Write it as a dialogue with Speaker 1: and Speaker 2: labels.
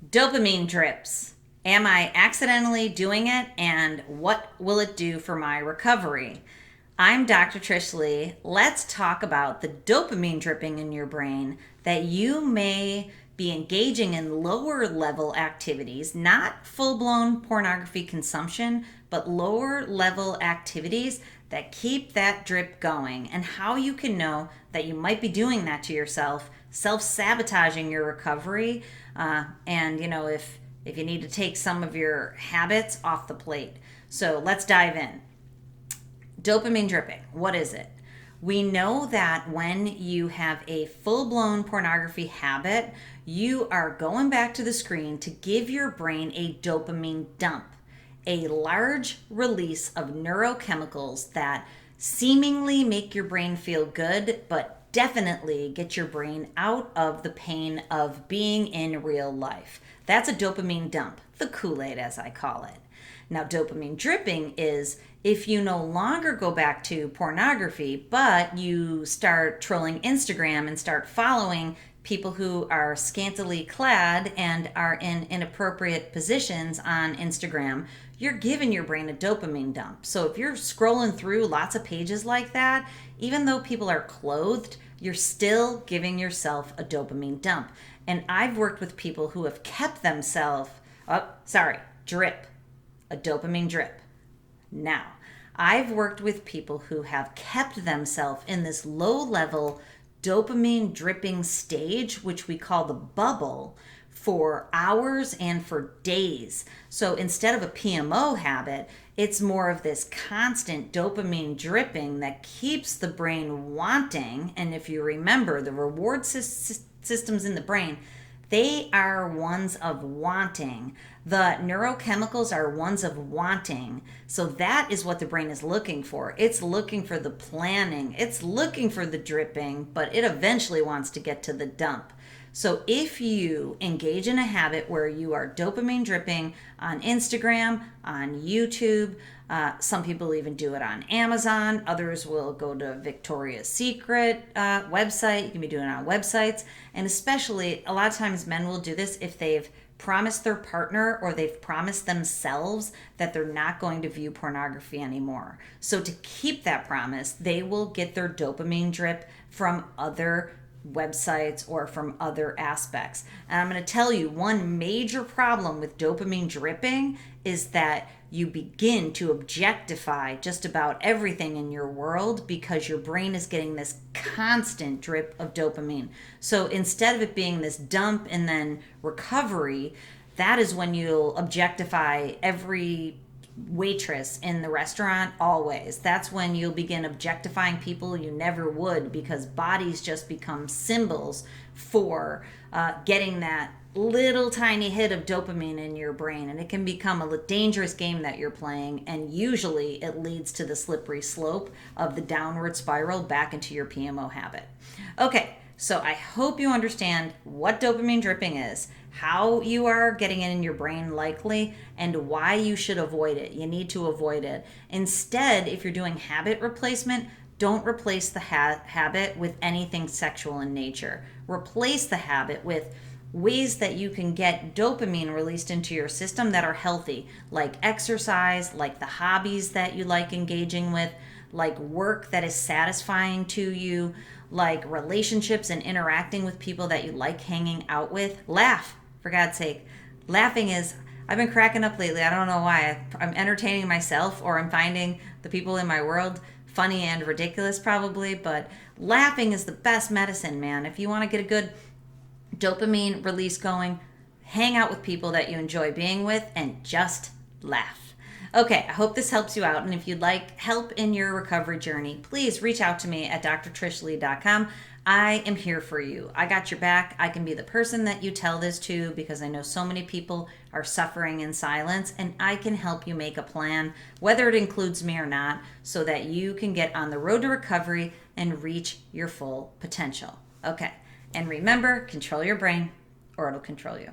Speaker 1: Dopamine drips. Am I accidentally doing it, and what will it do for my recovery? I'm Dr. Trish Leigh. Let's talk about the dopamine dripping in your brain that you may be engaging in lower level activities, not full blown pornography consumption, but lower level activities that keep that drip going, and how you can know that you might be doing that to yourself, self-sabotaging your recovery, and if you need to take some of your habits off the plate. So let's dive in. Dopamine dripping, what is it? We know that when you have a full-blown pornography habit, you are going back to the screen to give your brain a dopamine dump, a large release of neurochemicals that seemingly make your brain feel good, but definitely get your brain out of the pain of being in real life. That's a dopamine dump, the Kool-Aid as I call it. Now, dopamine dripping is if you no longer go back to pornography, but you start trolling Instagram and start following people who are scantily clad and are in inappropriate positions on Instagram, you're giving your brain a dopamine dump. So if you're scrolling through lots of pages like that, even though people are clothed, you're still giving yourself a dopamine dump. And I've worked with people who have kept themselves, drip, a dopamine drip. Now, I've worked with people who have kept themselves in this low level dopamine dripping stage, which we call the bubble, for hours and for days. So instead of a PMO habit, it's more of this constant dopamine dripping that keeps the brain wanting. And if you remember, the reward systems in the brain, they are ones of wanting. The neurochemicals are ones of wanting. So that is what the brain is looking for. It's looking for the planning. It's looking for the dripping, but it eventually wants to get to the dump. So if you engage in a habit where you are dopamine dripping on Instagram, on YouTube, some people even do it on Amazon. Others will go to Victoria's Secret website. You can be doing it on websites. And especially, a lot of times men will do this if they've promised their partner or they've promised themselves that they're not going to view pornography anymore. So to keep that promise, they will get their dopamine drip from other websites or from other aspects. And I'm going to tell you, one major problem with dopamine dripping is that you begin to objectify just about everything in your world because your brain is getting this constant drip of dopamine. So instead of it being this dump and then recovery, that is when you'll objectify every waitress in the restaurant always. That's when you'll begin objectifying people you never would, because bodies just become symbols for getting that little tiny hit of dopamine in your brain, and it can become a dangerous game that you're playing, and usually it leads to the slippery slope of the downward spiral back into your PMO habit. Okay, so I hope you understand what dopamine dripping is, how you are getting it in your brain likely, and why you should avoid it. You need to avoid it. Instead, if you're doing habit replacement, don't replace the habit with anything sexual in nature. Replace the habit with ways that you can get dopamine released into your system that are healthy, like exercise, like the hobbies that you like engaging with, like work that is satisfying to you, like relationships and interacting with people that you like hanging out with. Laugh, for God's sake. Laughing is, I've been cracking up lately. I don't know why. I'm entertaining myself, or I'm finding the people in my world funny and ridiculous probably, but laughing is the best medicine, man. If you want to get a good dopamine release going, hang out with people that you enjoy being with and just laugh. Okay, I hope this helps you out, and if you'd like help in your recovery journey, please reach out to me at drtrishleigh.com. I am here for you. I got your back. I can be the person that you tell this to, because I know so many people are suffering in silence, and I can help you make a plan, whether it includes me or not, so that you can get on the road to recovery and reach your full potential. Okay. And remember, control your brain or it'll control you.